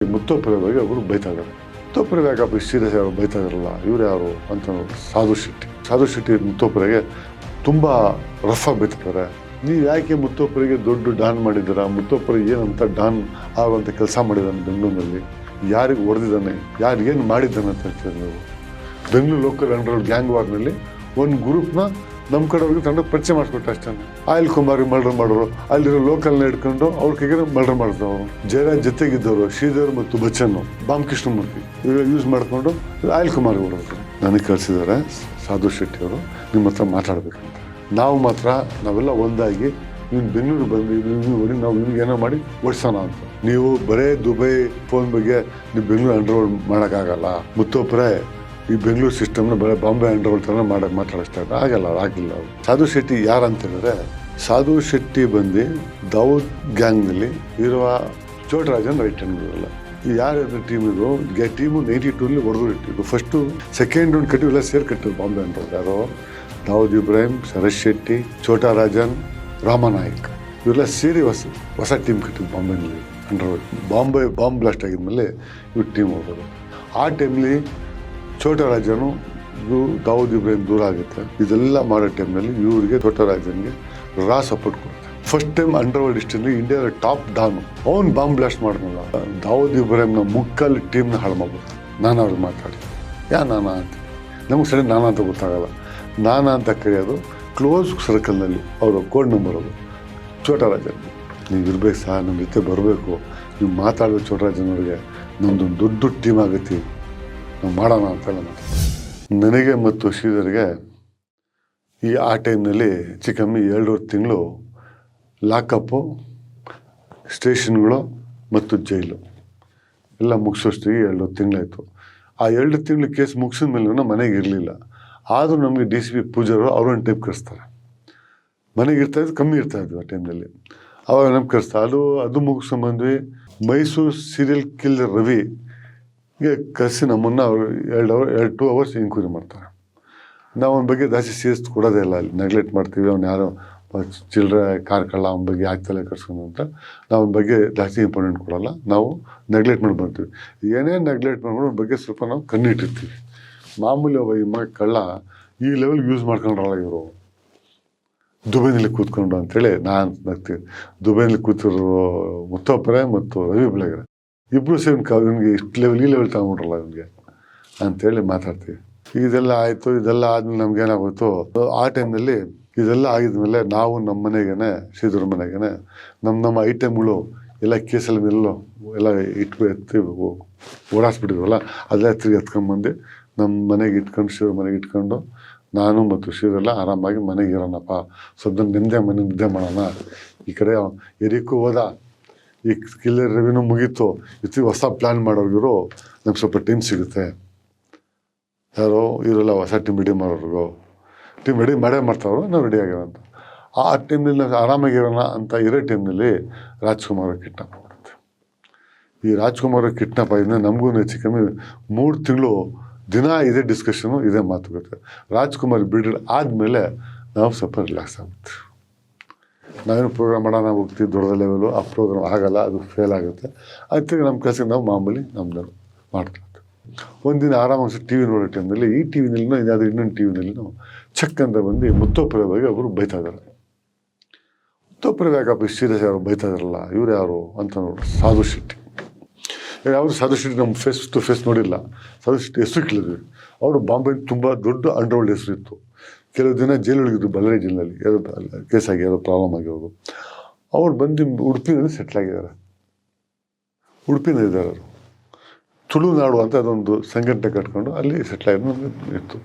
ಮುತ್ತೋಪುರ ಬಗ್ಗೆ ಅವರು ಬೈತಾ ಇದ್ದಾರೆ. ಮುತ್ತೋಪುರ ಯಾಕಪ್ಪ ಸೀರಿಯಸ್ ಯಾರು ಬೈತಾ ಇರಲ್ಲ, ಇವ್ರು ಯಾರು ಅಂತ ಸಾಧು ಶೆಟ್ಟಿ ಮುತ್ತೋಪುರಿಗೆ ತುಂಬ ರಫ್ ಆಗಿ ಬೈತಿದ್ದಾರೆ. ನೀವು ಯಾಕೆ ಮುತ್ತೋಪುರಿಗೆ ದೊಡ್ಡ ಡಾನ್ ಮಾಡಿದ್ದೀರಾ, ಮುತ್ತೋಪುರ ಏನಂತ ಡಾನ್ ಆಗುವಂಥ ಕೆಲಸ ಮಾಡಿದ್ದಾನೆ ಬೆಂಗಳೂರಿನಲ್ಲಿ, ಯಾರಿಗೆ ಹೊಡೆದಿದ್ದಾನೆ, ಯಾರು ಏನು ಮಾಡಿದ್ದಾನೆ ಅಂತ ಹೇಳ್ತೀರಿ ನೀವು. ಬೆಂಗಳೂರು ಲೋಕಲ್ ಅಂಡರ್ ಗ್ಯಾಂಗ್ ವಾರ್ನಲ್ಲಿ ಒಂದು ಗ್ರೂಪ್ನ ನಮ್ಮ ಕಡೆಯವ್ರಿಗೆ ತಂಡ ಪರಿಚಯ ಮಾಡಿಸ್ಬಿಟ್ಟು ಅಷ್ಟೇ. ಆಯಿಲ್ ಕುಮಾರಿ ಮರ್ಡರ್ ಮಾಡೋರು, ಅಲ್ಲಿರೋ ಲೋಕಲ್ನ ಹಿಡ್ಕೊಂಡು ಅವ್ರ ಕೈಗೆ ಮರ್ಡರ್ ಮಾಡಿದವರು. ಜಯರಾಜ್ ಜೊತೆಗಿದ್ದವರು ಶ್ರೀಧರ್ ಮತ್ತು ಬಚ್ಚನ್, ಬಾಮ್ ಕೃಷ್ಣಮೂರ್ತಿ ಇವಾಗ ಯೂಸ್ ಮಾಡಿಕೊಂಡು ಆಯಿಲ್ ಕುಮಾರಿ ಹೊಡೋದು. ನನಗೆ ಕಳಿಸಿದ್ದಾರೆ ಸಾಧು ಶೆಟ್ಟಿ ಅವರು, ನಿಮ್ಮ ಹತ್ರ ಮಾತಾಡಬೇಕಂತ. ನಾವು ಮಾತ್ರ ನಾವೆಲ್ಲ ಒಂದಾಗಿ ನೀನು ಬೆಂಗಳೂರು ಬಂದು ಹೊಡಿ, ನಾವು ನಿಮ್ಗೆ ಏನೋ ಮಾಡಿ ಓಡಿಸೋಣ ಅಂತ. ನೀವು ಬರೇ ದುಬೈ ಫೋನ್ ಬಗ್ಗೆ ನೀವು ಬೆಂಗಳೂರು ಅಂಡರ್ವರ್ಲ್ಡ್ ಮಾಡೋಕ್ಕಾಗಲ್ಲ. ಮುತ್ತೋಪುರೆ ಈ ಬೆಂಗಳೂರು ಸಿಸ್ಟಮ್ನ ಬರೀ ಬಾಂಬೆ ಅಂಡರ್ವರ್ಲ್ಡ್ ಥರ ಮಾತಾಡಿಸ್ತಾ ಆಗಿಲ್ಲ ಅವರು. ಸಾಧು ಶೆಟ್ಟಿ ಯಾರು ಅಂತ ಹೇಳಿದ್ರೆ, ಸಾಧು ಶೆಟ್ಟಿ ಬಂದು ದಾವೂದ್ ಗ್ಯಾಂಗ್ನಲ್ಲಿ ಇರುವ ಚೋಟರಾಜನ್ ರೈಟ್ ಹ್ಯಾಂಡ್ ಇರಲ್ಲ. ಯಾರು ಟೀಮ್ ಇದು ಟೀಮು 92 ಹೊಡೆದು ಇಟ್ಟಿದ್ದು. ಫಸ್ಟು ಸೆಕೆಂಡ್ ರೌಂಡ್ ಕಟ್ಟಿ ಎಲ್ಲ ಸೇರಿ ಕಟ್ಟಿದ್ರು ಬಾಂಬೆ ಅಂಡರ್ವರ್ಲ್ಡ್. ಯಾರೋ ದಾವೂದ್ ಇಬ್ರಾಹಿಂ, ಶರತ್ ಶೆಟ್ಟಿ, ಚೋಟರಾಜನ್, ರಾಮನಾಯಕ್ ಇವರೆಲ್ಲ ಸೇರಿ ಹೊಸ ಟೀಮ್ ಕಟ್ಟಿದ್ದು ಬಾಂಬೆನಲ್ಲಿ ಅಂಡರ್ವರ್ಲ್ಡ್. ಬಾಂಬ್ ಬ್ಲಾಸ್ಟ್ ಆಗಿದ್ಮೇಲೆ ಇವ್ರು ಟೀಮ್ ಹೋಗೋದು. ಆ ಟೈಮ್ಲಿ ಚೋಟರಾಜನು ದಾವೂದ್ ಇಬ್ರಾಹಿಂ ದೂರ ಆಗುತ್ತೆ. ಇದೆಲ್ಲ ಮಾಡೋ ಟೈಮ್ನಲ್ಲಿ ಇವರಿಗೆ ಚೋಟರಾಜನ್ಗೆ ಸಪೋರ್ಟ್ ಕೊಡುತ್ತೆ. ಫಸ್ಟ್ ಟೈಮ್ ಅಂಡರ್ವರ್ಲ್ಡ್ ಹಿಸ್ಟ್ರಿಯಲ್ಲಿ ಇಂಡಿಯಾದ ಟಾಪ್ ಡಾನು ಅವ್ನು ಬಾಂಬ್ ಬ್ಲಾಸ್ಟ್ ಮಾಡಿದ್ನಲ್ಲ, ದಾವೂದ್ ಇಬ್ರಾಹಿಂನ ಮುಕ್ಕಲ್ಲಿ ಟೀಮ್ನ ಹಾಳು ಮಾಡ್ಬೋದು. ನಾನು ಅವ್ರಿಗೆ ಮಾತಾಡಿ ನಾನಾ ಅಂತ, ನಮಗೆ ಸರಿ ನಾನಾ ಅಂತ ಗೊತ್ತಾಗಲ್ಲ. ನಾನಾ ಅಂತ ಕರೆಯೋದು ಕ್ಲೋಸ್ ಸರ್ಕಲ್ನಲ್ಲಿ ಅವರು ಕೋಡ್ ನಂಬರ್ ಅದು ಚೋಟರಾಜನ್. ನೀವು ಇರ್ಬೇಕು ಸಹ, ನಮ್ಮ ಜೊತೆ ಬರಬೇಕು, ನೀವು ಮಾತಾಡೋದು ಚೋಟರಾಜನವ್ರಿಗೆ, ನಮ್ಮದೊಂದು ದೊಡ್ಡ ಟೀಮ್ ಆಗುತ್ತೆ, ನಾವು ಮಾಡೋಣ ಅಂತೆಲ್ಲ ನನಗೆ ಮತ್ತು ಶ್ರೀಧರ್ಗೆ ಆ ಟೈಮ್ನಲ್ಲಿ ಹೆಚ್ಚು ಕಮ್ಮಿ 2.5 ತಿಂಗಳು ಲಾಕಪ್ಪು, ಸ್ಟೇಷನ್ಗಳು ಮತ್ತು ಜೈಲು ಎಲ್ಲ ಮುಗಿಸೋಷ್ಟಿಗೆ 2.5 ತಿಂಗಳಾಯಿತು. ಆ 2 ತಿಂಗಳು ಕೇಸ್ ಮುಗಿಸಿದ ಮೇಲೆ ಮನೆಗೆ ಇರಲಿಲ್ಲ. ಆದರೂ ನಮಗೆ DCP ಪೂಜಾರು ಅವ್ರೊಂದು ಟೈಪ್ ಕರೆಸ್ತಾರೆ. ಮನೆಗೆ ಇರ್ತಾಯಿದ್ದು ಕಮ್ಮಿ ಇರ್ತಾಯಿದ್ವು ಆ ಟೈಮ್ನಲ್ಲಿ. ಅವಾಗ ನಮ್ಗೆ ಕರೆಸ್ತಾರೆ. ಅದು ಮುಗಿಸ್ಕೊಂಬಂದ್ವಿ. ಮೈಸೂರು ಸೀರಿಯಲ್ ಕಿಲ್ಲರ್ ರವಿ ಕರೆಸಿ ನಮ್ಮನ್ನು ಅವರು 2 ಅವರ್ಸ್ ಎಂಕ್ವೈರಿ ಮಾಡ್ತಾರೆ. ನಾವು ಅವನ ಬಗ್ಗೆ ಜಾಸ್ತಿ ಸೀರಿಯಸ್ ಕೊಡೋದೇ ಇಲ್ಲ, ಅಲ್ಲಿ ನೆಗ್ಲೆಕ್ಟ್ ಮಾಡ್ತೀವಿ. ಅವ್ನು ಯಾರೋ ಚಿಲ್ಲರೆ ಕಾರ್ ಕಳ್ಳ, ಅವನ ಬಗ್ಗೆ ಆಗ್ತಲೇ ಕರ್ಸ್ಕೊಂಡು ಅಂತ ನಾವು ಅವನ ಬಗ್ಗೆ ಜಾಸ್ತಿ ಇಂಪಾರ್ಟೆಂಟ್ ಕೊಡೋಲ್ಲ. ನಾವು ನೆಗ್ಲೆಕ್ಟ್ ಮಾಡಿ ಬರ್ತೀವಿ. ಏನೇ ನೆಗ್ಲೆಕ್ಟ್ ಮಾಡ್ಕೊಂಡು ಅವ್ನ ಬಗ್ಗೆ ಸ್ವಲ್ಪ ನಾವು ಕಣ್ಣಿಟ್ಟಿರ್ತೀವಿ. ಮಾಮೂಲಿ ಒಬ್ಬ ಕಳ್ಳ ಈ ಲೆವೆಲ್ಗೆ ಯೂಸ್ ಮಾಡ್ಕೊಂಡ್ರಲ್ಲ ಇವರು ದುಬೈನಲ್ಲಿ ಕೂತ್ಕೊಂಡು ಅಂತೇಳಿ ನಾನು ನಗ್ತೀವಿ. ದುಬೈನಲ್ಲಿ ಕೂತಿರೋ ಮುತ್ತೋಪುರೆ ಮತ್ತು ರವಿ ಬೆಳಗೆರೆ ಇಬ್ಬರು ಸೇರಿ ಇವನಿಗೆ ಇಷ್ಟು ಲೆವೆಲ್, ಈ ಲೆವೆಲ್ ತಗೊಂಡ್ರಲ್ಲ ಇವನಿಗೆ ಅಂಥೇಳಿ ಮಾತಾಡ್ತೀವಿ. ಇದೆಲ್ಲ ಆಯಿತು. ಇದೆಲ್ಲ ಆದ್ಮೇಲೆ ನಮ್ಗೇನಾಗೋಯ್ತು, ಆ ಟೈಮ್ನಲ್ಲಿ ಇದೆಲ್ಲ ಆಗಿದ್ಮೇಲೆ ನಾವು ನಮ್ಮ ಮನೆಗೇ, ಶ್ರೀಧರ ಮನೆಗೇ ನಮ್ಮ ಐಟಮ್ಗಳು ಎಲ್ಲ ಕೇಸಲ್ಲಿ ಎಲ್ಲ ಎತ್ತಿ ಓಡಾಡ್ಸ್ಬಿಟ್ಟಿದ್ವಲ್ಲ, ಅದೆಲ್ಲ ತಿರುಗಿ ಎತ್ಕೊಂಡ್ಬಂದು ನಮ್ಮ ಮನೆಗೆ ಇಟ್ಕೊಂಡು, ಶ್ರೀಧರ ಮನೆಗೆ ಇಟ್ಕೊಂಡು ನಾನು ಮತ್ತು ಶ್ರೀಧರೆಲ್ಲ ಆರಾಮಾಗಿ ಮನೆಗೆ ಇರೋಣಪ್ಪ, ಸ್ವಲ್ಪ ನಿಮ್ಮದೇ ಮನೆ ನಿದ್ದೆ ಮಾಡೋಣ. ಈ ಕಡೆ ಎರಿಗೂ ಹೋದ, ಈ ಕಿಲ್ಲರ್ ರವಿನೂ ಮುಗೀತು. ಹೊಸ ಪ್ಲ್ಯಾನ್ ಮಾಡೋರ್ಗಿರು ನಮ್ಗೆ ಸ್ವಲ್ಪ ಟೈಮ್ ಸಿಗುತ್ತೆ. ಯಾರೋ ಇವರೆಲ್ಲ ಹೊಸ ಟೀಮ್ ರೆಡಿ ಮಾಡೋರ್ಗು ಟೀಮ್ ರೆಡಿ ಮಾಡ್ತಾರೋ ನಾವು ರೆಡಿ ಆಗಿರೋ ಅಂತ. ಆ ಟೈಮ್ನಲ್ಲಿ ನಾವು ಆರಾಮಾಗಿರೋಣ ಅಂತ ಇರೋ ಟೈಮ್ನಲ್ಲಿ ರಾಜ್ಕುಮಾರ್ ಕಿಡ್ನಾಪ್ ಮಾಡುತ್ತೆ. ಈ ರಾಜ್ಕುಮಾರ್ ಕಿಡ್ನಾಪ್ ಆಗಿದ್ದರೆ ನಮಗೂ ಹೆಚ್ಚು ಕಮ್ಮಿ 3 ತಿಂಗಳು ದಿನ ಇದೇ ಡಿಸ್ಕಷನು, ಇದೇ ಮಾತುಕತೆ. ರಾಜ್ಕುಮಾರ್ ಬಿಡ್ ಆದಮೇಲೆ ನಾವು ಸ್ವಲ್ಪ ರಿಲ್ಯಾಕ್ಸ್ ಆಗುತ್ತೆ. ನಾವೇನು ಪ್ರೋಗ್ರಾಮ್ ಮಾಡೋಣ ಹೋಗ್ತೀವಿ ದೊಡ್ಡ ಲೆವೆಲು, ಆ ಪ್ರೋಗ್ರಾಮ್ ಆಗಲ್ಲ, ಅದು ಫೇಲ್ ಆಗುತ್ತೆ. ಅದಕ್ಕೆ ನಮ್ಮ ಕೆಲಸಕ್ಕೆ ನಾವು ಮಾಮೂಲಿ ನಮ್ಮದು ಮಾಡ್ತೀವಿ. ಒಂದಿನ ಆರಾಮಾಗಿ TV ನೋಡೋ ಟೈಮ್ನಲ್ಲಿ ಈ TVನಲ್ಲಿನೂ ಇದಾದರೂ ಇನ್ನೊಂದು TVನಲ್ಲಿನೂ ಚೆಕ್ ಅಂತ ಬಂದು ಮುತ್ತೋಪುರ ಬಗ್ಗೆ ಅವರು ಬೈತಾ ಇದ್ದಾರೆ. ಮುತ್ತೋಪುರ ಯಾಕಪ್ಪ ಸೀರಿಯಸ್ ಯಾರು ಬೈತಾ ಇರಲ್ಲ, ಇವ್ರು ಯಾರು ಅಂತ ನೋಡಿ ಸಾಧು ಶೆಟ್ಟಿ. ಯಾವುದು ಸಾಧು ಶೆಟ್ಟಿ ನಮ್ಮ ಫೇಸ್ ಟು ಫೇಸ್ ನೋಡಿಲ್ಲ. ಸಾಧು ಶೆಟ್ಟಿ ಹೆಸರು ಕೇಳಿದ್ವಿ. ಅವರು ಬಾಂಬೆ ತುಂಬ ದೊಡ್ಡ ಅಂಡರ್ವರ್ಲ್ಡ್ ಹೆಸರು ಇತ್ತು. ಕೆಲವು ದಿನ ಜೈಲೊಳಗಿದ್ರು, ಬಳ್ಳಾರಿ ಜೈಲಿನಲ್ಲಿ ಯಾರೋ ಕೇಸಾಗಿ ಯಾರೋ ಪ್ರಾಬ್ಲಮ್ ಆಗಿರೋದು. ಅವ್ರು ಬಂದು ಉಡುಪಿನಲ್ಲಿ ಸೆಟ್ಲಾಗಿದ್ದಾರೆ. ಉಡುಪಿನಲ್ಲಿದ್ದಾರೆ ಅವರು. ತುಳುನಾಡು ಅಂತ ಅದೊಂದು ಸಂಘಟನೆ ಕಟ್ಕೊಂಡು ಅಲ್ಲಿ ಸೆಟ್ಲಾಗಿದ್ದು ಇತ್ತು.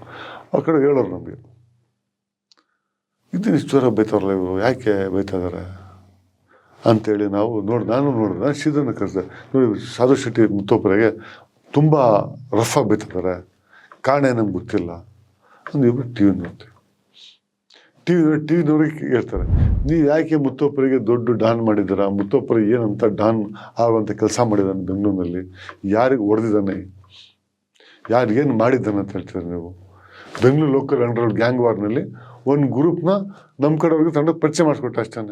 ಆ ಕಡೆ ಹೇಳೋರು ನಮಗೆ, ಇದನ್ನು ಇಷ್ಟು ದೂರ ಬೈತಾರಲ್ಲ ಇವರು, ಯಾಕೆ ಬೈತಾ ಇದ್ದಾರೆ ಅಂಥೇಳಿ ನಾನು ನೋಡಿದೆ. ಶ್ರೀಧರನ ಕರೆಸಿದೆ. ನೋಡಿ, ಸಾಧು ಶೆಟ್ಟಿ ಮುತ್ತೋಪುರೆಗೆ ತುಂಬ ರಫ್ ಆಗಿ ಬೈತಿದ್ದಾರೆ, ಕಾರಣ ನಮ್ಗೆ ಗೊತ್ತಿಲ್ಲ ಅಂದು ಇಬ್ಬರು TV ನೋಡ್ತೀವಿ. TV ನೋಡಿ ಹೇಳ್ತಾರೆ, ನೀವು ಯಾಕೆ ಮುತ್ತೋಪುರಿಗೆ ದೊಡ್ಡ ಡಾನ್ ಮಾಡಿದ್ದೀರಾ, ಮುತ್ತೋಪುರ ಏನಂತ ಡಾನ್ ಆಗುವಂಥ ಕೆಲಸ ಮಾಡಿದ್ದಾನೆ ಬೆಂಗಳೂರಿನಲ್ಲಿ, ಯಾರಿಗೆ ಹೊಡೆದಿದ್ದಾನೆ, ಯಾರು ಏನು ಮಾಡಿದ್ದಾನೆ ಅಂತ ಹೇಳ್ತೀರಿ ನೀವು. ಬೆಂಗಳೂರು ಲೋಕಲ್ ಅಂಡರ್ವರ್ಲ್ಡ್ ಗ್ಯಾಂಗ್ ವಾರ್ನಲ್ಲಿ ಒಂದು ಗ್ರೂಪ್ನ ನಮ್ಮ ಕಡೆಯವ್ರಿಗೆ ತಂಡ ಪರಿಚಯ ಮಾಡಿಸ್ಕೊಟ್ಟ ಅಷ್ಟೇ,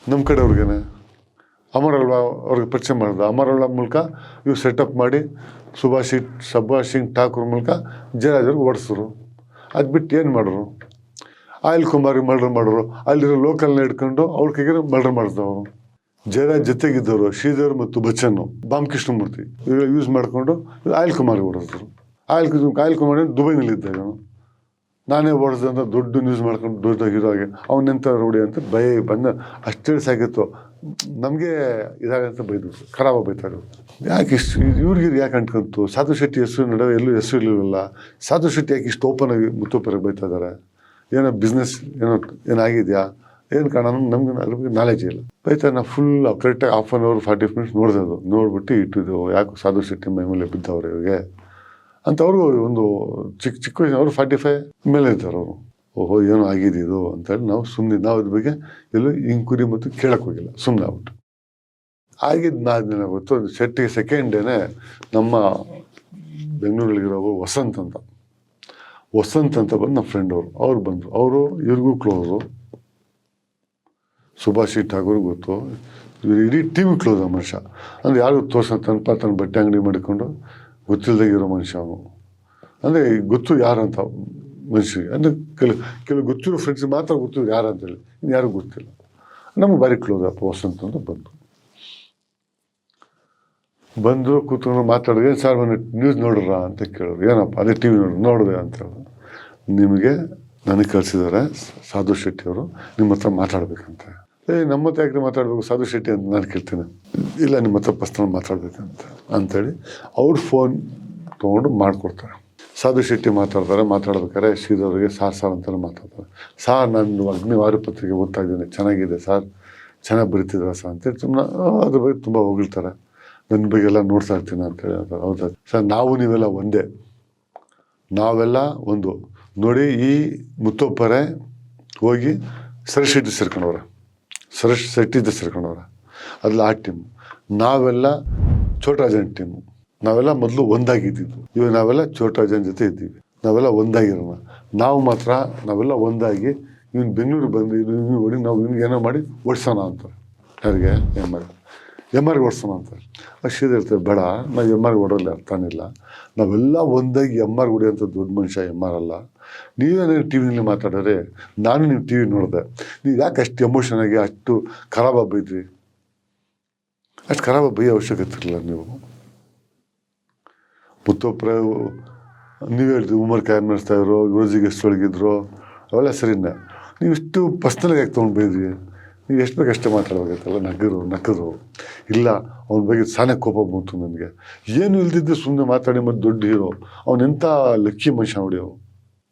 ನಮ್ಮ ಕಡೆಯವ್ರಿಗೇನೆ. ಅಮರಲ್ವ ಅವ್ರಿಗೆ ಪರಿಚಯ ಮಾಡಿದ. ಅಮರಲ್ವ ಮೂಲಕ ಇವ್ರು ಸೆಟಪ್ ಮಾಡಿ ಸುಭಾಷ್ ಸಿಂಗ್ ಠಾಕೂರ್ ಮೂಲಕ ಜಯರಾಜವ್ರಿಗೆ ಓಡಿಸಿದ್ರು. ಅದು ಬಿಟ್ಟು ಏನು ಮಾಡಿದ್ರು, ಆಯಿಲ್ ಕುಮಾರಿಗೆ ಮರ್ಡರ್ ಮಾಡೋರು, ಅಲ್ಲಿರೋ ಲೋಕಲ್ನ ಹಿಡ್ಕೊಂಡು ಅವ್ರ ಕೈಗೆ ಮರ್ಡರ್ ಮಾಡಿದವರು. ಜಯರಾಜ್ ಜೊತೆಗಿದ್ದವರು ಶ್ರೀಧರ್ ಮತ್ತು ಬಚ್ಚನ್ನು, ಬಾಮ್ ಕೃಷ್ಣಮೂರ್ತಿ ಇವಾಗ ಯೂಸ್ ಮಾಡಿಕೊಂಡು ಆಯಿಲ್ ಕುಮಾರಿಗೆ ಓಡಿಸಿದ್ರು. ಆಯಿಲ್ ಕುಮಾರ್ ದುಬೈನಲ್ಲಿದ್ದಾಗ ನಾನೇ ಓಡಿಸ್ದೆ ಅಂತ ದೊಡ್ಡ ನ್ಯೂಸ್ ಮಾಡ್ಕೊಂಡು ದೊಡ್ಡ ಹೀರೋ ಆಗಿ ಅವನೆಂತ ರೂಢಿ ಅಂತ ಬಂದ ಅಷ್ಟೇ ಸಾಕಿತ್ತು. ನಮಗೆ ಇದಾಗಂತ ಬೈದ್ರು, ಖರಾಬ ಬೈತಾರೆ. ಯಾಕೆ ಇಷ್ಟು ಇವ್ರಿಗೆ ಯಾಕೆ ಅಂಟ್ಕೊಂತು? ಸಾಧು ಶೆಟ್ಟಿ ಹೆಸರು ನಡುವೆ ಎಲ್ಲೂ ಹೆಸರು ಇರಲಿಲ್ಲ. ಸಾಧು ಶೆಟ್ಟಿ ಯಾಕೆ ಇಷ್ಟು ಓಪನ್ ಆಗಿ ಮುತ್ತುಪ್ಪರಿಗೆ ಬೈತಾ ಇದ್ದಾರೆ? ಏನೋ ಬಿಸ್ನೆಸ್ ಏನಾಗಿದೆಯಾ, ಏನು ಕಾರಣ ನಮ್ಗೆ ಅದ್ರ ಬಗ್ಗೆ ನಾಲೆಜ್ ಇಲ್ಲ. ಬೈತಾ ನಾವು ಫುಲ್ ಕರೆಕ್ಟಾಗಿ 1/2 hour 40 minutes ನೋಡಿದೆ. ಅದು ನೋಡ್ಬಿಟ್ಟು ಇಟ್ಟಿದ್ದು ಯಾಕೆ ಸಾಧು ಶೆಟ್ಟಿ ಮೈ ಮೇಲೆ ಬಿದ್ದವ್ರೆ ಇವಾಗ ಅಂತ. ಅವ್ರಿಗೂ ಒಂದು ಚಿಕ್ಕ ವಯಸ್ಸು, ಅವರು 45 ಮೇಲೆ ಇರ್ತಾರೆ ಅವರು. ಓಹೋ ಏನೋ ಆಗಿದೆ ಇದು ಅಂತೇಳಿ ನಾವು ಅದ್ರ ಬಗ್ಗೆ ಎಲ್ಲೂ ಇಂಕ್ವೈರಿ ಮತ್ತು ಕೇಳಕ್ಕೆ ಹೋಗಿಲ್ಲ, ಸುಮ್ಮನೆ ಆಗ್ಬಿಟ್ಟು. ಆಗಿದ್ದು ಗೊತ್ತು. ಶೆಟ್ಟಿಗೆ ಸೆಕೆಂಡ್ ಡೇನೆ ನಮ್ಮ ಬೆಂಗಳೂರಲ್ಲಿರೋ ವಸಂತ್ ಅಂತ ಬಂದು ನಮ್ಮ ಫ್ರೆಂಡ್ ಅವ್ರು ಬಂದರು. ಅವರು ಇವ್ರಿಗೂ ಕ್ಲೋಸು, ಸುಭಾಷ್ ಠಾಕೂರ್ಗೆ ಗೊತ್ತು, ಇವ್ರು ಇಡೀ ಟೀಮ್ ಕ್ಲೋಸ್ ಆ ಮನುಷ್ಯ. ಅಂದರೆ ಯಾರಿಗೂ ತನ್ನ ಬಟ್ಟೆ ಅಂಗಡಿ ಮಾಡಿಕೊಂಡು ಗೊತ್ತಿಲ್ಲದಾಗಿರೋ ಮನುಷ್ಯ ಅವನು. ಅಂದರೆ ಗೊತ್ತು ಯಾರಂತ ಮನುಷ್ಯರಿಗೆ, ಅಂದರೆ ಕೆಲವು ಗೊತ್ತಿರೋ ಫ್ರೆಂಡ್ಸಿಗೆ ಮಾತ್ರ ಗೊತ್ತು ಯಾರಂತೇಳಿ, ಇನ್ನು ಯಾರಿಗೂ ಗೊತ್ತಿಲ್ಲ. ನಮ್ಗೆ ಭಾರಿ ಕ್ಲೋಸ್ ಅಪ್ಪ ವಸಂತ ಅಂತ ಬಂದರು ಕೂತ್ಕೊಂಡು ಮಾತಾಡಿದ್ರೆ, ಸರ್ ಮೊನ್ನೆ ನ್ಯೂಸ್ ನೋಡ್ರ ಅಂತ ಕೇಳೋರು. ಏನಪ್ಪ ಅದೇ ಟಿ ವಿ ನೋಡಿದೆ ಅಂತ ಹೇಳೋದು. ನಿಮಗೆ ನನಗೆ ಕಳಿಸಿದ್ದಾರೆ ಸಾಧು ಶೆಟ್ಟಿ ಅವರು, ನಿಮ್ಮ ಹತ್ರ ಮಾತಾಡ್ಬೇಕಂತ. ನಮ್ಮ ಹತ್ರ ಯಾಕೆ ಮಾತಾಡಬೇಕು ಸಾಧು ಶೆಟ್ಟಿ ಅಂತ ನಾನು ಕೇಳ್ತೀನಿ. ಇಲ್ಲ ನಿಮ್ಮ ಹತ್ರ ಪರ್ಸನಲ್ ಮಾತಾಡ್ಬೇಕಂತೇಳಿ ಅವ್ರು ಫೋನ್ ತೊಗೊಂಡು ಮಾಡಿಕೊಡ್ತಾರೆ. ಸಾಧು ಶೆಟ್ಟಿ ಮಾತಾಡ್ಬೇಕಾದ್ರೆ ಶ್ರೀಧರ್ಗೆ ಸಾರ್ ಅಂತೆಲ್ಲ ಮಾತಾಡ್ತಾರೆ. ಸಾರ್ ನಾನು ಅಗ್ನಿವಾರ ಪತ್ರಿಕೆ ಓದ್ತಾ ಇದ್ದೀನಿ, ಚೆನ್ನಾಗಿದೆ ಸರ್, ಚೆನ್ನಾಗಿ ಬರೀತಿದ್ರ ಸರ್ ಅಂತೇಳಿ ಸುಮ್ಮನೆ ಅದ್ರ ಬಗ್ಗೆ ತುಂಬ ಹೊಗಳ್ತಾರೆ. ನನ್ನ ಬಗ್ಗೆ ಎಲ್ಲ ನೋಡ್ತಾ ಇರ್ತೀನಿ ಅಂತೇಳಿ. ಹೌದಾ ಸರ್, ನೀವೆಲ್ಲ ಒಂದೇ, ನಾವೆಲ್ಲ ಒಂದು. ನೋಡಿ, ಈ ಮುತ್ತೊಪ್ಪರೆ ಹೋಗಿ ಸರಶ್ ಶೆಟ್ಟಿ ಸೇರ್ಕೊಂಡವ್ರೆ, ಅದ್ರಲ್ಲಿ ಆ ಟೀಮು. ನಾವೆಲ್ಲ ಛೋಟರಾಜನ್ ಟೀಮು. ನಾವೆಲ್ಲ ಮೊದಲು ಒಂದಾಗಿದ್ದಿದ್ದು. ಇವಾಗ ನಾವೆಲ್ಲ ಛೋಟರಾಜನ್ ಜೊತೆ ಇದ್ದೀವಿ. ನಾವೆಲ್ಲ ಒಂದಾಗಿರೋಣ. ನಾವೆಲ್ಲ ಒಂದಾಗಿ ಇವನು ಬೆಂಗಳೂರಿಗೆ ಬಂದು ಇವ್ನು ಹೊಡಿ, ನಾವು ಇವ್ನಿಗೆ ಏನೋ ಮಾಡಿ ಓಡಿಸೋಣ ಅಂತಾರೆ. ಯಾರಿಗೆ? ಎಮ್.ಆರ್ಗೆ ಓಡಿಸೋಣ ಅಂತಾರೆ. ಶ್ರೀಧರ್ ಇರ್ತಾರೆ, ಬೇಡ, ನಾವು ಎಮ್.ಆರ್ಗೆ ಹೊಡೋಲ್ಲ, ಅರ್ಥನಿಲ್ಲ. ನಾವೆಲ್ಲ ಒಂದಾಗಿ ಎಮ್.ಆರ್ಗೆ ಹೊಡಿಯೋಂಥ ದೊಡ್ಡ ಮನುಷ್ಯ ಎಮ್.ಆರ್ ಅಲ್ಲ. ನೀವೇನೇನು ಟಿ ವಿನಲ್ಲಿ ಮಾತಾಡೋರೆ, ನಾನು ನೀವು ಟಿ ವಿ ನೋಡಿದೆ, ನೀವು ಯಾಕೆ ಅಷ್ಟು ಎಮೋಷನ್ ಆಗಿ ಅಷ್ಟು ಖರಾಬ ಬೈದ್ರಿ? ಅಷ್ಟು ಖರಾಬ ಬೈಯೋ ಅವಶ್ಯಕತೆ ಇರಲಿಲ್ಲ. ನೀವು ಮುತ್ತೊಪ್ಪರೆ ನೀವು ಹೇಳ್ತೀವಿ ಉಮರ್ ಕಾಯಂ ನಡೆಸ್ತಾ ಇದ್ರು, ರೋಜಿಗೆ ಎಷ್ಟು ಒಳಗಿದ್ರು, ಅವೆಲ್ಲ ಸರಿನೇ. ನೀವು ಇಷ್ಟು ಪರ್ಸ್ನಲಾಗಿ ಯಾಕೆ ತೊಗೊಂಡು ಬೈದ್ರಿ? ನೀವು ಎಷ್ಟು ಬೇಕು ಅಷ್ಟೇ ಮಾತಾಡಬೇಕಾಯ್ತಲ್ಲ. ನಕ್ಕರು ಇಲ್ಲ, ಅವನ ಬಗ್ಗೆ ಸಾನೆ ಕೋಪ ಬಂತು ನನಗೆ. ಏನು ಇಲ್ದಿದ್ದು ಸುಮ್ಮನೆ ಮಾತಾಡಿ, ಮತ್ತು ದೊಡ್ಡ ಹೀರೋ ಅವನೆಂಥ ಲಕ್ಕಿ ಮನುಷ್ಯ ನೋಡಿ.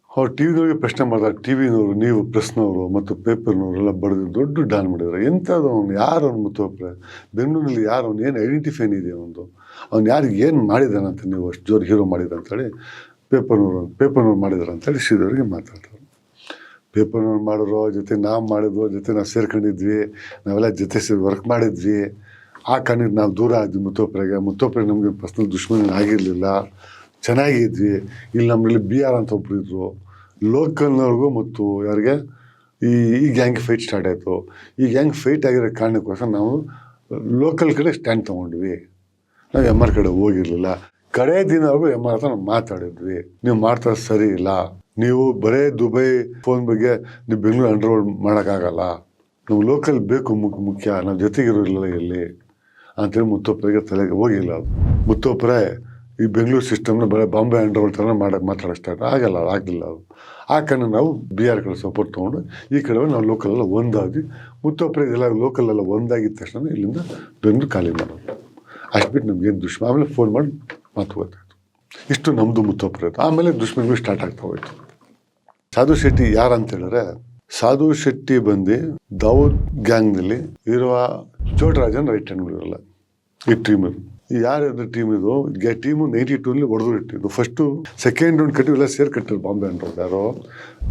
ಅವ್ರು ಟಿ ವಿದವ್ರಿಗೆ ಪ್ರಶ್ನೆ ಮಾಡಿದಾಗ ಟಿ ವಿನವರು, ನೀವು ಪ್ರೆಸ್ನವರು ಮತ್ತು ಪೇಪರ್ನವರೆಲ್ಲ ಬರೆದು ದೊಡ್ಡ ಡಾನ್ ಮಾಡಿದ್ದಾರೆ. ಎಂಥದ್ದು ಅವನು, ಯಾರು ಅವ್ನು ಮುತ್ತೊಪ್ಪರೆ? ಬೆಂಗಳೂರಿನಲ್ಲಿ ಯಾರು ಅವ್ನು? ಏನು ಐಡೆಂಟಿಫೈನ್ ಇದೆ ಅವ್ನು ಯಾರಿಗೆ ಏನು ಮಾಡಿದಾನಂತ, ನೀವು ಅಷ್ಟು ಜೋರು ಹೀರೋ ಮಾಡಿದ ಅಂತೇಳಿ ಪೇಪರ್ನವ್ರು ಮಾಡಿದಾರೆ ಅಂತೇಳಿ ಶ್ರೀಧರ್ಗೆ ಮಾತಾಡ್ತಾರೆ. ಪೇಪರ್ನವ್ರು ಮಾಡಿರೋ ಜೊತೆ ನಾವು ಸೇರ್ಕೊಂಡಿದ್ವಿ, ನಾವೆಲ್ಲ ಜೊತೆ ಸೇರಿ ವರ್ಕ್ ಮಾಡಿದ್ವಿ. ಆ ಕಾರಣಕ್ಕೆ ನಾವು ದೂರ ಆದ್ವಿ ಮುತ್ತೊಪ್ಪರೆ ನಮಗೆ ಪರ್ಸ್ನಲ್ ದುಶ್ಮನ ಆಗಿರಲಿಲ್ಲ, ಚೆನ್ನಾಗಿದ್ವಿ. ಇಲ್ಲಿ ನಮ್ಮಲ್ಲಿ BR ಅಂತ ಒಬ್ರು ಇದ್ರು, ಲೋಕಲ್ನವ್ರಿಗೂ ಮತ್ತು ಯಾರಿಗೆ ಈ ಗ್ಯಾಂಗ್ ಫೈಟ್ ಸ್ಟಾರ್ಟ್ ಆಯಿತು. ಈ ಗ್ಯಾಂಗ್ ಫೈಟ್ ಆಗಿರೋ ಕಾರಣಕ್ಕೋಸ್ಕರ ನಾವು ಲೋಕಲ್ ಕಡೆ ಸ್ಟ್ಯಾಂಡ್ ತೊಗೊಂಡ್ವಿ. ನಾವು ಎಮ್.ಆರ್ ಕಡೆ ಹೋಗಿರಲಿಲ್ಲ. ಕಡೆ ದಿನವರೆಗೂ ಎಮ್.ಆರ್ ಹತ್ರ ನಾವು ಮಾತಾಡಿದ್ವಿ, ನೀವು ಮಾಡ್ತಾ ಸರಿ ಇಲ್ಲ, ನೀವು ಬರೇ ದುಬೈ ಫೋನ್ ಬಗ್ಗೆ ನೀವು ಬೆಂಗಳೂರು ಅಂಡರ್ವರ್ಲ್ಡ್ ಮಾಡೋಕ್ಕಾಗಲ್ಲ, ನಾವು ಲೋಕಲ್ ಬೇಕು ಮುಖ್ಯ, ನಾವು ಜೊತೆಗಿರೋಲ್ಲ ಇಲ್ಲಿ ಅಂತೇಳಿ ಮುತ್ತೊಪ್ಪರೆಗೆ ತಲೆಗೆ ಹೋಗಿಲ್ಲ. ಅದು ಮುತ್ತೊಪ್ಪರೆ ಈ ಬೆಂಗಳೂರು ಸಿಸ್ಟಮ್ನ ಬರೀ ಬಾಂಬೆ ಅಂಡರ್ವರ್ಲ್ಡ್ ಥರ ಮಾತಾಡೋ ಸ್ಟಾರ್ಟ್ ಆಗಲಿಲ್ಲ ಅದು. ಆ ಕಾರಣ ನಾವು BR ಕಡೆ ಸಪೋರ್ಟ್ ತೊಗೊಂಡು ಈ ಕಡೆ ನಾವು ಲೋಕಲೆಲ್ಲ ಒಂದಾಗಿ ಮುತ್ತೊಪ್ಪರೆ ಎಲ್ಲ ಲೋಕಲೆಲ್ಲ ಒಂದಾಗಿದ್ದ ತಕ್ಷಣ ಇಲ್ಲಿಂದ ಬೆಂಗಳೂರು ಖಾಲಿ ಮಾಡೋದು. ಅಷ್ಟು ಬಿಟ್ಟು ನಮ್ಗೇನು ದುಶ್ಮನ. ಆಮೇಲೆ ಫೋನ್ ಮಾಡಿ ಮಾತು ಗೊತ್ತಾಯಿತು. ಇಷ್ಟು ನಮ್ಮದು ಮುತ್ತೊಪ್ಪರೆ. ಆಮೇಲೆ ದುಶ್ಮನಗಳು ಸ್ಟಾರ್ಟ್ ಆಗ್ತಾ ಹೋಯಿತು. ಸಾಧು ಶೆಟ್ಟಿ ಯಾರು ಅಂತ ಹೇಳಿದ್ರೆ, ಸಾಧು ಶೆಟ್ಟಿ ಬಂದು ದಾವೂದ್ ಗ್ಯಾಂಗ್ನಲ್ಲಿ ಇರುವ ಛೋಟರಾಜನ್ ರೈಟ್ ಹ್ಯಾಂಡ್ ಇರಲ್ಲ ಈ ಟೀಮಲ್ಲಿ. ಯಾರ್ಯಾರ ಟೀಮ್ ಇದು? ಟೀಮು 92 ಹೊಡೆದು ಇಟ್ಟಿದ್ದು. ಫಸ್ಟು ಸೆಕೆಂಡ್ ರೌಂಡ್ ಕಟ್ಟಿ ಎಲ್ಲ ಸೇರಿ ಕಟ್ಟಿದ್ರು ಬಾಂಬೆ ಅಂಡರ್ವರ್ಲ್ಡ್. ಯಾರೋ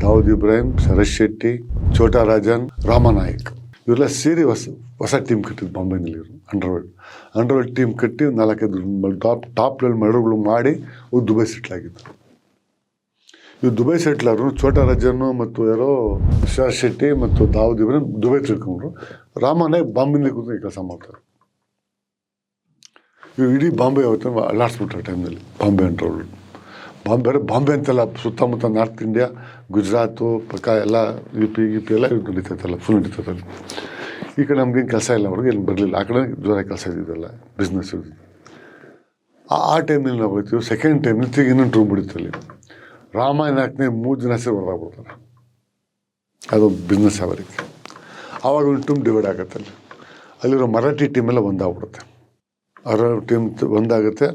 ದಾವೂದ್ ಇಬ್ರಾಹಿಂ, ಸರಶ್ ಶೆಟ್ಟಿ, ಛೋಟರಾಜನ್, ರಾಮನಾಯಕ್ ಇವರೆಲ್ಲ ಸೇರಿ ಹೊಸ ಟೀಮ್ ಕಟ್ಟಿದ್ದು ಬಾಂಬೆನಲ್ಲಿ. ಇವರು ಅಂಡರ್ವರ್ಲ್ಡ್ ಟೀಮ್ ಕಟ್ಟಿ 4-5 ಟಾಪ್ ಲೆವೆಲ್ ಮರ್ಡರ್ಗಳು ಮಾಡಿ ದುಬೈ ಸೆಟ್ಲ್ ಆಗಿದ್ದು. ಇವು ದುಬೈ ಸೆಟ್ಲ್ ಆದ್ರು. ಛೋಟರಾಜನ್ನು ಮತ್ತು ಯಾರೋ ಸರಶ್ ಶೆಟ್ಟಿ ಮತ್ತು ದಾವೂದ್ ಇಬ್ರಾಹಿಂ ದುಬೈ ತಿಳ್ಕೊಂಡ್ರು. ರಾಮನಾಯಕ್ ಬಾಂಬೆನಲ್ಲಿ ಕೂತು ಕೆಲಸ ಮಾಡ್ತಾರೆ. ಇವು ಇಡೀ ಬಾಂಬೆ ಅವತ್ತು ಅಲ್ಲಾಡ್ಸ್ಬಿಟ್ರೆ ಟೈಮ್ನಲ್ಲಿ ಬಾಂಬೆ ಅಂಟ್ರೋಳು. ಬಾಂಬೆ ಅಂತೆಲ್ಲ ಸುತ್ತಮುತ್ತ ನಾರ್ತ್ ಇಂಡಿಯಾ, ಗುಜರಾತು ಪಕ್ಕ ಎಲ್ಲ ಯು ಪಿ ಎಲ್ಲ ಇದು ನಡೀತೈತಲ್ಲ, ಫುಲ್ ನಡೀತೈತಲ್ಲ. ಈ ಕಡೆ ನಮ್ಗೇನು ಕೆಲಸ ಇಲ್ಲ, ಅವ್ರಿಗೆ ಏನು ಬರಲಿಲ್ಲ. ಆ ಕಡೆ ಜೋರಾಗಿ ಕೆಲಸ ಇದ್ದಿದ್ದಲ್ಲ, ಬಿಸ್ನೆಸ್ ಇದ್ದಿದ್ದು. ಆ ಟೈಮ್ನಲ್ಲಿ ನಾವು ಹೋಗ್ತೀವಿ. ಸೆಕೆಂಡ್ ಟೈಮ್ನಲ್ಲಿ ತಿರುಗಿ ಇನ್ನೊಂದು ಟೂಮ್ ಬಿಡುತ್ತಲ್ಲಿ. ರಾಮಾಯಣ ಹಾಕ್ನೇ 3 ದಿನ ಸೇರಿ ಹೊರದಾಗ್ಬಿಡ್ತಾರೆ. ಅದು ಬಿಸ್ನೆಸ್ ಅವರಿಗೆ. ಆವಾಗ ಒಂದು ಟೀಮ್ ಡಿವೈಡ್ ಆಗುತ್ತಲ್ಲಿ. ಅಲ್ಲಿರೋ ಮರಾಠಿ ಟೀಮೆಲ್ಲ ಒಂದಾಗ್ಬಿಡುತ್ತೆ. ಅವರ ಟೀಮ್ ಒಂದಾಗುತ್ತೆ.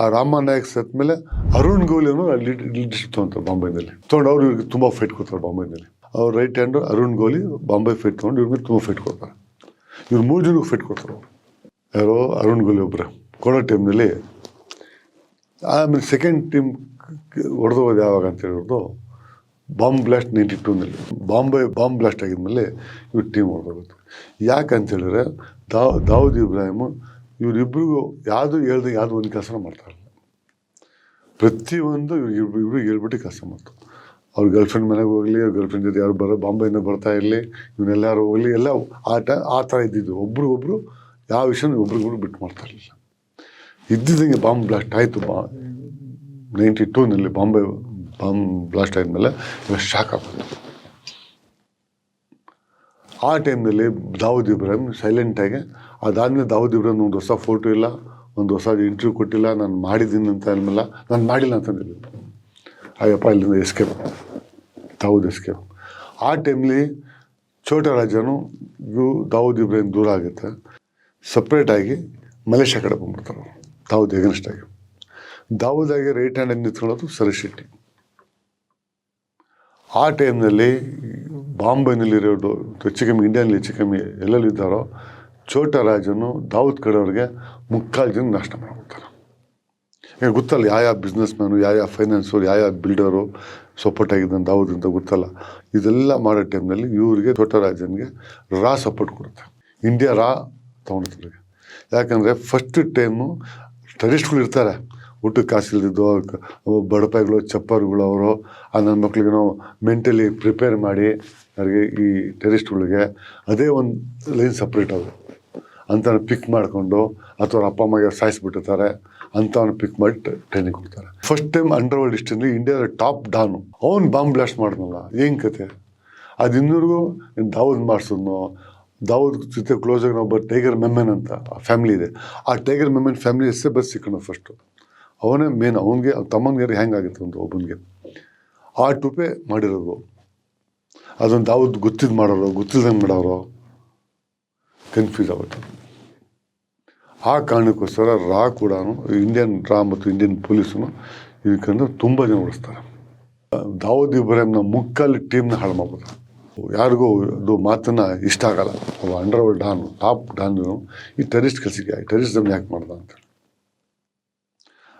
ಆ ರಾಮನಾಯಕ್ ಸತ್ತ ಮೇಲೆ ಅರುಣ್ ಗೋಲಿ ಅನ್ನೋ ಲೀಡರ್ಶಿಪ್ ತೊಗೊಂತಾರೆ ಬಾಂಬೆನಲ್ಲಿ. ತೊಗೊಂಡು ಅವ್ರು ಇವ್ರಿಗೆ ತುಂಬ ಫೈಟ್ ಕೊಡ್ತಾರೆ ಬಾಂಬೆನಲ್ಲಿ. ಅವ್ರ ರೈಟ್ ಹ್ಯಾಂಡು ಅರುಣ್ ಗೋಲಿ ಬಾಂಬೆ ಫೈಟ್ ತೊಗೊಂಡು ಇವ್ರಿಗೆ ತುಂಬ ಫೈಟ್ ಕೊಡ್ತಾರೆ. ಇವ್ರು 3 ಜನಕ್ಕೆ ಫೈಟ್ ಕೊಡ್ತಾರೆ ಅವರು. ಯಾರೋ ಅರುಣ್ ಗೋಲಿ ಒಬ್ಬರು ಕೊಡೋ ಟೈಮ್ನಲ್ಲಿ. ಆಮೇಲೆ ಸೆಕೆಂಡ್ ಟೀಮ್ ಹೊಡೆದೋಗೋದು ಯಾವಾಗ ಅಂತ ಹೇಳಿರೋದು ಬಾಂಬ್ ಬ್ಲಾಸ್ಟ್ 92ನಲ್ಲಿ. ಬಾಂಬ್ ಬ್ಲಾಸ್ಟ್ ಆಗಿದ್ಮೇಲೆ ಇವ್ರು ಟೀಮ್ ಹೊಡೆದೋಗುತ್ತೆ. ಯಾಕಂತ ಹೇಳಿದ್ರೆ ದಾವೂದ್ ಇಬ್ರಾಹಿಮು ಇವರಿಬ್ಬರಿಗೂ ಯಾವುದು ಹೇಳ್ದಂಗೆ ಯಾವುದೋ ಒಂದು ಕೆಲಸ ಮಾಡ್ತಾರಲ್ಲ. ಪ್ರತಿಯೊಂದು ಇವ್ರಿಗೆ ಹೇಳ್ಬಿಟ್ಟು ಕೆಲಸ ಮಾಡ್ತಾರೆ. ಅವ್ರ ಗರ್ಲ್ಫ್ರೆಂಡ್ ಮನೆಗೆ ಹೋಗಲಿ, ಅವ್ರ ಗರ್ಲ್ಫ್ರೆಂಡ್ ಜೊತೆ ಯಾರು ಬಾಂಬೆಯಿಂದ ಬರ್ತಾ ಇರಲಿ, ಇವನ್ನೆಲ್ಲರೂ ಹೋಗಲಿ, ಎಲ್ಲ ಆ ಥರ ಇದ್ದಿದ್ದು. ಒಬ್ರಿಗೊಬ್ರು ಯಾವ ವಿಷಯನೂ ಒಬ್ರಿಗೊಬ್ರು ಬಿಟ್ಟು ಮಾಡ್ತಾ ಇರಲಿಲ್ಲ. ಇದ್ದಿದ್ದಂಗೆ ಬಾಂಬ್ ಬ್ಲಾಸ್ಟ್ ಆಯಿತು. 92ನಲ್ಲಿ ಬಾಂಬ್ ಬ್ಲಾಸ್ಟ್ ಆದಮೇಲೆ ಶಾಕ್ ಆಗ್ತದೆ. ಆ ಟೈಮ್ನಲ್ಲಿ ದಾವೂದ್ ಇಬ್ರಾಹಿಂ ಸೈಲೆಂಟಾಗಿ, ಅದಾದಮೇಲೆ ದಾವೂದ್ ಇಬ್ರಾಹಿಂ ಒಂದು ಹೊಸ ಫೋಟೋ ಇಲ್ಲ, ಒಂದು ಹೊಸ ಇಂಟರ್ವ್ಯೂ ಕೊಟ್ಟಿಲ್ಲ, ನಾನು ಮಾಡಿದ್ದೀನಿ ಅಂತ ಅಂದಮೇಲೆ ನಾನು ಮಾಡಿಲ್ಲ ಅಂತಂದಿಲ್ಲ. ಅಯ್ಯಪ್ಪ ಇಲ್ಲಿಂದ ಎಸ್ಕೇಪ್, ದಾವೂದ್ ಎಸ್ಕೇಪ್. ಆ ಟೈಮ್ಲಿ ಛೋಟಾ ರಾಜನು ದಾವೂದ್ ಇಬ್ರಾಹಿಂ ದೂರ ಆಗುತ್ತೆ. ಸಪ್ರೇಟಾಗಿ ಮಲೇಷ್ಯಾ ಕಡೆ ಬಂದ್ಬಿಡ್ತಾರೆ ದಾವೂದ್ ಎಗನೆಸ್ಟಾಗಿ. ದಾವೂದಾಗಿ ರೈಟ್ ಹ್ಯಾಂಡಲ್ಲಿ ನಿಂತ್ಕೊಳ್ಳೋದು ಸರಿ ಶೆಟ್ಟಿ. ಆ ಟೈಮ್ನಲ್ಲಿ ಬಾಂಬೆನಲ್ಲಿರೋದು ಹೆಚ್ಚು ಕಮ್ಮಿ, ಇಂಡಿಯಾನಲ್ಲಿ ಹೆಚ್ಚು ಕಮ್ಮಿ ಎಲ್ಲೆಲ್ಲಿದ್ದಾರೋ ಛೋಟಾ ರಾಜನು ದಾವೂದ್ ಕಡೆಯವ್ರಿಗೆ 3/4 ಜನ ನಾಶ ಮಾಡ್ಬಿಡ್ತಾರೆ. ಈಗ ಗೊತ್ತಲ್ಲ ಯಾವ ಬಿಸ್ನೆಸ್ ಮ್ಯಾನು, ಯಾವ ಫೈನಾನ್ಸರು, ಯಾವ ಬಿಲ್ಡರು ಸಪೋರ್ಟ್ ಆಗಿದ್ದಾನೆ ದಾವೂದ್ ಅಂತ ಗೊತ್ತಲ್ಲ. ಇದೆಲ್ಲ ಮಾಡೋ ಟೈಮ್ನಲ್ಲಿ ಇವ್ರಿಗೆ ಛೋಟಾ ರಾಜನಿಗೆ ಸಪೋರ್ಟ್ ಕೊಡುತ್ತೆ. ಇಂಡಿಯಾ ತೊಗೊಂಡಿರ್ತಾರೆ. ಯಾಕಂದರೆ ಫಸ್ಟ್ ಟೈಮು ಟೆರರಿಸ್ಟ್ಗಳು ಇರ್ತಾರೆ, ಊಟಕ್ಕೆ ಕಾಸಿಲ್ದಿದ್ದು ಬಡಪಾಯಿಗಳು, ಚಪ್ಪರ್ಗಳು. ಅವರು ನನ್ನ ಮಕ್ಳಿಗೆ ನಾವು ಮೆಂಟಲಿ ಪ್ರಿಪೇರ್ ಮಾಡಿ ಅವ್ರಿಗೆ ಈ ಟೆರರಿಸ್ಟ್ಗಳಿಗೆ ಅದೇ ಒಂದು ಲೈನ್ ಸಪ್ರೇಟ್ ಅವರು ಅಂಥವ್ನ ಪಿಕ್ ಮಾಡಿಕೊಂಡು, ಅಥವಾ ಅವ್ರ ಅಪ್ಪ ಅಮ್ಮಗೆ ಸಾಯಿಸ್ಬಿಟ್ಟಿರ್ತಾರೆ ಅಂಥವ್ನ ಪಿಕ್ ಮಾಡಿ ಟ್ರೈನಿಂಗ್ ಕೊಡ್ತಾರೆ. ಫಸ್ಟ್ ಟೈಮ್ ಅಂಡರ್ವರ್ಲ್ಡ್ ಹಿಸ್ಟ್ರಿಯಲ್ಲಿ ಇಂಡಿಯಾದ ಟಾಪ್ ಡಾನು ಅವ್ನು ಬಾಂಬ್ ಬ್ಲಾಸ್ಟ್ ಮಾಡಿದ್ನಲ್ಲ, ಏನು ಕತೆ ಅದು ಇನ್ನೂರಿಗೂ ದಾವೂದ್ ಮಾಡಿಸಿದ್ನೋ. ದಾವೂದ್ ಜೊತೆ ಕ್ಲೋಸಾಗಿ ನಾವು ಟೈಗರ್ ಮೆಮೆನ್ ಅಂತ ಫ್ಯಾಮಿಲಿ ಇದೆ. ಆ ಟೈಗರ್ ಮೆಮೆನ್ ಫ್ಯಾಮಿಲಿ ಹೆಸರೇ ಬಸ್ ಸಿಕ್ಕೋಣ ಫಸ್ಟು. ಅವನೇ ಮೇನ್. ಅವನಿಗೆ ತಮ್ಮನಿಗೆ ಹೆಂಗಾಗಿತ್ತು ಅಂತ ಒಬ್ಬನಿಗೆ ಆ ಟುಪೆ ಮಾಡಿರೋದು. ಅದೊಂದು ದಾವೂದ್ ಗೊತ್ತಿದ್ದು ಮಾಡೋರು, ಗೊತ್ತಿಲ್ದಂಗೆ ಮಾಡೋರು, ಕನ್ಫ್ಯೂಸ್ ಆಗುತ್ತೆ. ಆ ಕಾರಣಕ್ಕೋಸ್ಕರ ಕೂಡ ಇಂಡಿಯನ್ ಮತ್ತು ಇಂಡಿಯನ್ ಪೊಲೀಸನು ಇದಕ್ಕಂದ್ರೆ ತುಂಬ ಜನ ಓಡಿಸ್ತಾರೆ. ದಾವೂದ್ ಇಬ್ರಾಹಿಂನ ಮುಕ್ಕಾಲು ಟೀಮ್ನ ಹಾಳು ಮಾಡ್ಬೋದು. ಯಾರಿಗೂ ಅದು ಮಾತನ್ನು ಇಷ್ಟ ಆಗಲ್ಲ. ಅವ ಅಂಡರ್ವರ್ಲ್ಡ್ ಡಾನು, ಟಾಪ್ ಡಾನು ಈ ಟೆರರಿಸ್ಟ್ ಕೆಲಸಕ್ಕೆ ಟೆರರಿಸ್ಟಮ್ ಯಾಕೆ ಮಾಡ್ದ ಅಂತ.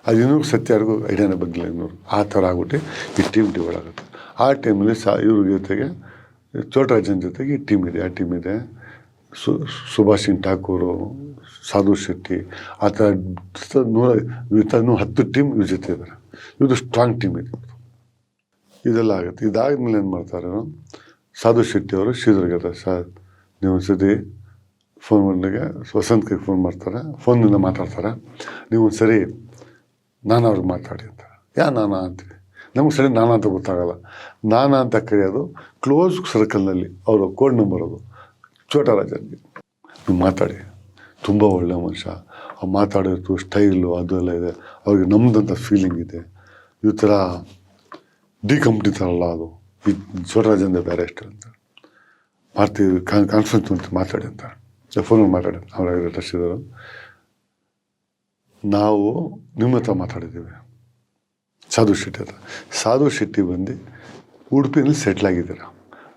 ಅದು ಇನ್ನೂ ಸತ್ಯ ಯಾರಿಗೂ ಐಡಿಯಾನೇ ಬಂದಿಲ್ಲ ಇನ್ನೂರು. ಆ ಥರ ಆಗ್ಬಿಟ್ಟು ಈ ಟೀಮ್ ಡಿವೈಡ್ ಆಗುತ್ತೆ. ಆ ಟೈಮಲ್ಲಿ ಇವ್ರ ಜೊತೆಗೆ ಛೋಟಾ ರಾಜನ್ ಜೊತೆಗೆ ಈ ಟೀಮ್ ಇದೆ. ಆ ಟೀಮ್ ಇದೆ ಸುಭಾಷ್ ಸಿಂಗ್ ಠಾಕೂರು, ಸಾಧು ಶೆಟ್ಟಿ, ಆ ಥರ 10 ಟೀಮ್ ಇವ್ರ ಜೊತೆ ಇದ್ದಾರೆ. ಇವ್ರದ್ದು ಸ್ಟ್ರಾಂಗ್ ಟೀಮ್ ಇದೆ. ಇದೆಲ್ಲ ಆಗುತ್ತೆ. ಇದಾದ್ಮೇಲೆ ಏನು ಮಾಡ್ತಾರೆ, ಸಾಧು ಶೆಟ್ಟಿ ಅವರು ಶ್ರೀಧರ್ಗೆ ಸರ್ ನೀವು ಒಂದ್ಸತಿ ಫೋನ್ ಮಾಡಿಗೆ ವಸಂತ್ ಕೈಗೆ ಫೋನ್ ಮಾಡ್ತಾರೆ, ಫೋನಿಂದ ಮಾತಾಡ್ತಾರೆ. ನೀವು ಒಂದು ಸರಿ ನಾನಾ ಅವ್ರಿಗೆ ಮಾತಾಡಿ ಅಂತಾರೆ. ನಾನಾ ಅಂತೀವಿ. ನಮಗೆ ಸರಿ ನಾನಾ ಅಂತ ಗೊತ್ತಾಗಲ್ಲ. ನಾನಾ ಅಂತ ಕರೆಯೋದು ಕ್ಲೋಸ್ ಸರ್ಕಲ್ನಲ್ಲಿ ಅವರು ಕೋಡ್ ನಂಬರ್ ಅದು ಛೋಟಾ ರಾಜನ್ಗೆ. ನೀವು ಮಾತಾಡಿ, ತುಂಬ ಒಳ್ಳೆ ಮನುಷ್ಯ, ಮಾತಾಡೋದು ಸ್ಟೈಲು ಅದು ಎಲ್ಲ ಇದೆ, ಅವ್ರಿಗೆ ನಮ್ಮದಂಥ ಫೀಲಿಂಗ್ ಇದೆ. ಈ ಥರ ಡಿಕಂಪ್ನಿ ಥರಲ್ಲ ಅದು, ಈ ಛೋಟಾ ರಾಜಂದೇ ಬೇರೆ ಇಷ್ಟ ಅಂತ ಮಾಡ್ತೀವಿ. ಕಾನ್ಫರೆನ್ಸ್ ಅಂತ ಮಾತಾಡಿ ಅಂತ ಫೋನಲ್ಲಿ ಮಾತಾಡಿ. ಅವ್ರಾಗ ಟಚಿದರು, ನಾವು ನಿಮ್ಮ ಹತ್ರ ಮಾತಾಡಿದ್ದೀವಿ ಸಾಧು ಶೆಟ್ಟಿ ಹತ್ರ. ಸಾಧು ಶೆಟ್ಟಿ ಬಂದು ಉಡುಪಿನಲ್ಲಿ ಸೆಟ್ಲ್ ಆಗಿದ್ದೀರಾ,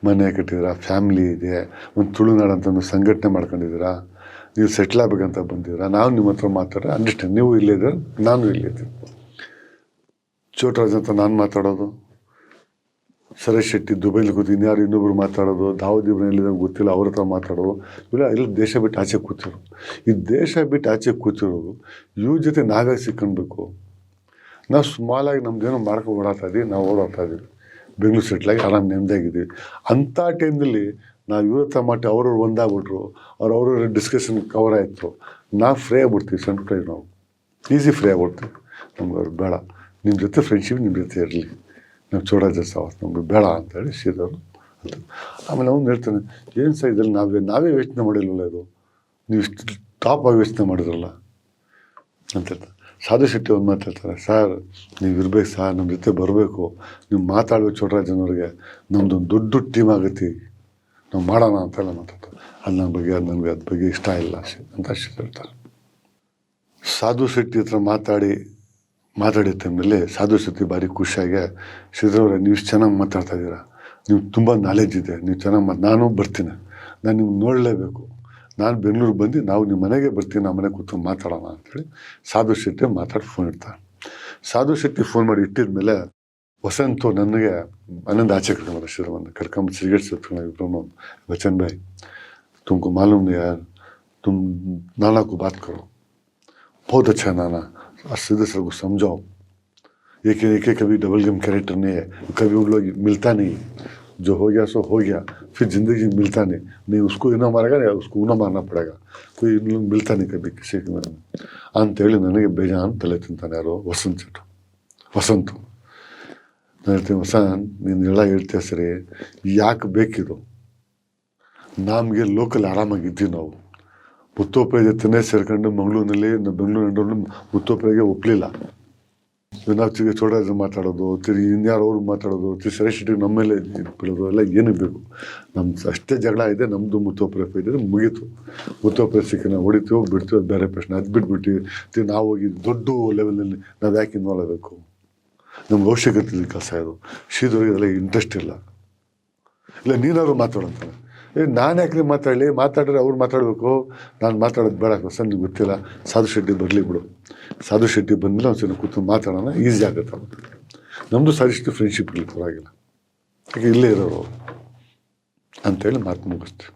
ಮನೆ ಕಟ್ಟಿದ್ದೀರಾ, ಫ್ಯಾಮಿಲಿ ಇದೆ, ಒಂದು ತುಳುನಾಡು ಅಂತ ಒಂದು ಸಂಘಟನೆ ಮಾಡ್ಕೊಂಡಿದ್ದೀರಾ, ನೀವು ಸೆಟ್ಲ್ ಆಗ್ಬೇಕಂತ ಬಂದಿದ್ದೀರಾ. ನಾವು ನಿಮ್ಮ ಹತ್ರ ಮಾತಾಡೋ ಅಂಡರ್ಸ್ಟ್ಯಾಂಡ್, ನೀವು ಇಲ್ಲಿದ್ದೀರ, ನಾನು ಇಲ್ಲಿದ್ದೀನಿ. ಛೋಟಾ ರಾಜ್ ಅಂತ ನಾನು ಮಾತಾಡೋದು, ಸರೇಶ್ ಶೆಟ್ಟಿ ದುಬೈಲಿ ಕೂತು ಇನ್ಯಾರು ಇನ್ನೊಬ್ರು ಮಾತಾಡೋದು, ದಾವೂದ್ ಇಬ್ರಾಹಿಂ ಎಲ್ಲಿದೆ ಗೊತ್ತಿಲ್ಲ ಅವ್ರ ಹತ್ರ ಮಾತಾಡೋದು, ಇವೆಲ್ಲ ಎಲ್ಲ ದೇಶ ಬಿಟ್ಟು ಆಚೆ ಕೂತಿರೋದು. ಈ ದೇಶ ಬಿಟ್ಟು ಆಚೆ ಕೂತಿರೋದು ಇವ್ರ ಜೊತೆ ನಾವೇ ಸಿಕ್ಕೊಳ್ಬೇಕು. ನಾವು ಸ್ಮಾಲಾಗಿ ನಮ್ದೇನೋ ಮಾಡ್ಕೊಂಡು ಓಡಾಡ್ತಾ ಇದ್ದೀವಿ, ನಾವು ಓಡಾಡ್ತಾ ಇದ್ದೀವಿ, ಬೆಂಗಳೂರು ಸೆಟ್ಲಾಗಿ ಆರಾಮ್ ನೆಮ್ಮದಿಯಾಗಿದ್ದೀವಿ. ಅಂಥ ಟೈಮ್ನಲ್ಲಿ ನಾವು ಇವ್ರ ಹತ್ರ ಮಾಡಿ ಅವ್ರವ್ರು ಒಂದಾಗ್ಬಿಟ್ರು, ಅವ್ರವ್ರ ಡಿಸ್ಕಷನ್ ಕವರ್ ಆಯಿತು, ನಾವು ಫ್ರೇ ಆಗ್ಬಿಡ್ತೀವಿ, ಸಣ್ಣ ಫ್ರೈ ನಾವು. ಈಸಿ ಫ್ರೀ ಆಗ್ಬಿಡ್ತೀವಿ. ನಮ್ಗೆ ಅವ್ರು ಬೇಡ, ನಿಮ್ಮ ಜೊತೆ ಫ್ರೆಂಡ್ಶಿಪ್ ನಿಮ್ಮ ಜೊತೆ ಇರಲಿ, ನಾವು ಚೋಡಾಜ ಸಾವಸ್ ನಮ್ಗೆ ಬೇಡ ಅಂತೇಳಿ ಶ್ರೀಧರು ಅಂತ. ಆಮೇಲೆ ಅವ್ನು ಹೇಳ್ತಾನೆ, ಏನು ಸಹ ಇದ್ರಲ್ಲಿ ನಾವೇ ಯೋಚನೆ ಮಾಡಿರಲಿಲ್ಲ, ಇದು ನೀವು ಇಷ್ಟು ಟಾಪಾಗಿ ಯೋಚನೆ ಮಾಡಿದ್ರಲ್ಲ ಅಂತ ಹೇಳ್ತಾರೆ. ಸಾಧು ಶೆಟ್ಟಿ ಒಂದು ಮಾತಾಡ್ತಾರೆ, ಸರ್ ನೀವು ಇರ್ಬೇಕು ಸರ್, ನಮ್ಮ ಜೊತೆ ಬರಬೇಕು, ನೀವು ಮಾತಾಡ್ಬೇಕು ಚೋಟರಾಜನವ್ರಿಗೆ, ನಮ್ಮದೊಂದು ದೊಡ್ಡ ಟೀಮ್ ಆಗೈತಿ, ನಾವು ಮಾಡೋಣ ಅಂತೆಲ್ಲ ಮಾತಾಡ್ತಾರೆ. ಅದು ನನಗೆ ಅದ್ರ ಬಗ್ಗೆ ಇಷ್ಟ ಇಲ್ಲ ಅಂತ ಹೇಳ್ತಾರೆ. ಸಾಧು ಶೆಟ್ಟಿ ಹತ್ರ ಮಾತಾಡಿದ ಟೈಮಲ್ಲಿ ಸಾಧು ಶೆಟ್ಟಿ ಭಾರಿ ಖುಷಿಯಾಗಿ, ಶ್ರೀಧರವ್ರೆ ನೀವು ಇಷ್ಟು ಚೆನ್ನಾಗಿ ಮಾತಾಡ್ತಾ ಇದ್ದೀರಾ, ನೀವು ತುಂಬ ನಾಲೆಜ್ ಇದೆ, ನೀವು ಚೆನ್ನಾಗಿ ನಾನು ಬರ್ತೀನಿ, ನಾನು ನಿಮ್ಗೆ ನೋಡಲೇಬೇಕು, ನಾನು ಬೆಂಗಳೂರಿಗೆ ಬಂದು ನಾವು ನಿಮ್ಮ ಮನೆಗೆ ಬರ್ತೀನಿ, ನಮ್ಮ ಮನೆಗೆ ಕೂತ್ಕೊಂಡು ಮಾತಾಡೋಣ ಅಂಥೇಳಿ ಸಾಧು ಶೆಟ್ಟಿ ಮಾತಾಡಿ ಫೋನ್ ಇಡ್ತಾರೆ. ಸಾಧು ಶೆಟ್ಟಿ ಫೋನ್ ಮಾಡಿ ಇಟ್ಟಿದ ಮೇಲೆ ವಸಂತು ನನಗೆ ಆನಂದ ಆಚೆ ಕರ್ಕೊಂಬಂದ, ಶ್ರೀಧರವನ್ನು ಕರ್ಕೊಂಬಂದು ಸಿಗರೇಟ್ ಸೇರ್ಕೊಂಡು, ಬಚ್ಚನ್ ಭಾई तुमको मालूम नहीं यार, तुम नाना को बात करो, बहुत अच्छा नाना, और सीधे सर को समझाओ, एक कभी डबल गेम कैरेक्टर नहीं है, कभी उन लोग मिलता नहीं, जो हो गया सो हो गया, फिर ज़िंदगी मिलता नहीं उसको इना मारेगा नहीं, उसको उना मारना पड़ेगा, कोई इन लोग मिलता नहीं कभी किसी के मन में अंतೇಳಿ ನನಗೆ ಬೇಜಾನ್ ತಲೆ ತಿಂತಾನೆ. ಯಾರು? ವಸಂತು. ನಾನು ಹೇಳ್ತೀನಿ, ವಸಂತ್ ನೀನೆಲ್ಲ ಹೇಳ್ತೀಯ ಸರಿ, ಯಾಕೆ ಬೇಕಿದು, ನಮಗೆ ಲೋಕಲ್ ಆರಾಮಾಗಿದ್ವಿ ನಾವು, ಮುತ್ತೋಪುರ ಜೊತೆನೇ ಸೇರ್ಕೊಂಡು ಮಂಗಳೂರಿನಲ್ಲಿ ಬೆಂಗಳೂರು ಮುತ್ತೋಪುರಿಗೆ ಒಪ್ಪಲಿಲ್ಲ, ನಾವು ಚೋಡರಾಜ ಮಾತಾಡೋದು, ತಿರುಗಿ ಇನ್ಯಾರು ಅವ್ರು ಮಾತಾಡೋದು, ಸರೇಶ್ ಶೆಟ್ಟಿಗೆ ನಮ್ಮ ಮೇಲೆ ಬೀಳೋದು ಎಲ್ಲ ಏನಕ್ಕೆ ಬೇಕು, ನಮ್ಮ ಅಷ್ಟೇ ಜಗಳ ಇದೆ, ನಮ್ಮದು ಮುತ್ತೋಪುರ ಇದ್ದರೆ ಮುಗೀತು, ಮುತ್ತೋಪುರ ಸಿಕ್ಕಿ ನಾವು ಹೊಡಿತೀವೋ ಬಿಡ್ತೀವೋ ಅದು ಬೇರೆ ಪ್ರಶ್ನೆ, ಅದು ಬಿಟ್ಬಿಟ್ಟು ನಾವು ಹೋಗಿ ದೊಡ್ಡ ಲೆವೆಲಲ್ಲಿ ನಾವು ಯಾಕೆ ಇನ್ವಾಲ್ವ್ ಆಗಬೇಕು, ನಮ್ಗೆ ಅವಶ್ಯಕತೆ ಇಲ್ಲ ಕೆಲಸ ಇದು, ಶ್ರೀಧರ್ಗೆ ಅದೆಲ್ಲ ಇಂಟ್ರೆಸ್ಟ್ ಇಲ್ಲ ನೀನಾದ್ರು ಮಾತಾಡೋಂತಾನೆ. ನಾನು ಯಾಕೆ ಮಾತಾಡಿದ್ರೆ ಅವ್ರು ಮಾತಾಡಬೇಕು, ನಾನು ಮಾತಾಡೋದು ಬೇಡ ಸರ್, ನಿಮ್ಗೆ ಗೊತ್ತಿಲ್ಲ, ಸಾಧು ಶೆಟ್ಟಿ ಬರಲಿ ಬಿಡು, ಸಾಧು ಶೆಟ್ಟಿ ಬಂದಮೇಲೆ ಒಂದು ಸಲ ಕೂತ್ಕೊಂಡು ಮಾತಾಡೋಣ, ಈಸಿ ಆಗುತ್ತೆ ಅಂತ. ನಮ್ಮದು ಸಾಧು ಶೆಟ್ಟಿ ಫ್ರೆಂಡ್ಶಿಪ್ ಇರಲಿ ಪರವಾಗಿಲ್ಲ, ಯಾಕೆ ಇಲ್ಲೇ ಇರೋರು ಅಂತೇಳಿ ಮಾತು ಮುಗಿಸ್ತೀವಿ.